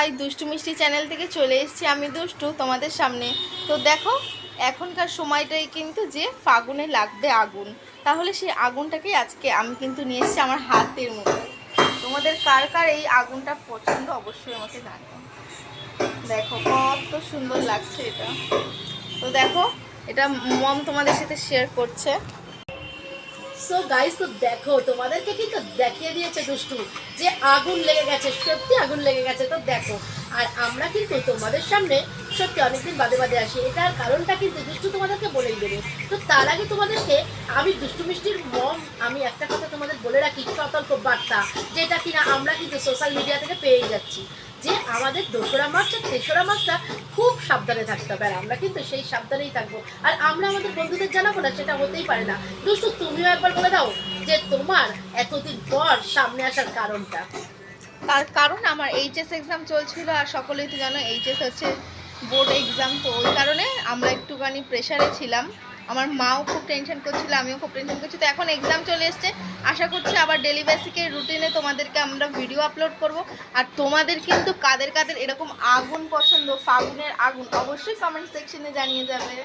High, দুষ্টু মিষ্টি channel থেকে চলে এসেছি আমি দুষ্টু তোমাদের সামনে। তো দেখো, এখনকার সময়টাই কিন্তু যে ফাগুনে লাগবে আগুন, তাহলে সেই আগুনটাকেই আজকে আমি কিন্তু নিয়ে এসেছি আমার হাতের মধ্যে। তোমাদের কার কার এই আগুনটা পছন্দ অবশ্যই আমাকে জানাও। দেখো কত সুন্দর লাগছে এটা। তো দেখো, এটা মম তোমাদের সাথে শেয়ার করছে। সো গাইস, তো দেখো তোমাদেরকে কিন্তু দেখিয়ে দিয়েছে দুষ্টু যে আগুন লেগে গেছে, সত্যি আগুন লেগে গেছে। তো দেখো, আর আমরা কিন্তু তোমাদের সামনে সত্যি অনেকদিন বাদে বাদে আসি, এটার কারণটা কিন্তু দুষ্টু তোমাদেরকে বলেই দেবে। তো তার আগে তোমাদেরকে আমি দুষ্টু মিষ্টির মম আমি একটা কথা তোমাদের বলে রাখি, সতর্ক বার্তা, যেটা কিনা আমরা কিন্তু সোশ্যাল মিডিয়া থেকে পেয়ে যাচ্ছি, যে আমাদের 2রা মার্চ আর 3রা মার্চটা খুব সাবধানে থাকতে হবে। আর আমরা কিন্তু সেই সাবধানেই থাকবো, আর আমরা আমাদের বন্ধুদের জানাবো না, সেটা হতেই পারে না। দুষ্টু, তুমিও একবার বলে দাও যে তোমার এতদিন পর সামনে আসার কারণটা। তার কারণ আমার এইচএস এক্সাম চলছিল, আর সকলেই তো জানো এইচএস হচ্ছে বোর্ড এক্সাম। তো ওই কারণে আমরা একটুখানি প্রেশারে ছিলাম। আমার মাও খুব টেনশন করছিল, আমিও খুব টেনশন করছি। তো এখন এক্সাম চলে এসছে, আশা করছি আবার ডেলি বেসিকের রুটিনে তোমাদেরকে আমরা ভিডিও আপলোড করব। আর তোমাদের কিন্তু কাদের কাদের এরকম আগুন পছন্দ, ফাগুনের আগুন, অবশ্যই কমেন্ট সেকশনে জানিয়ে যাবে।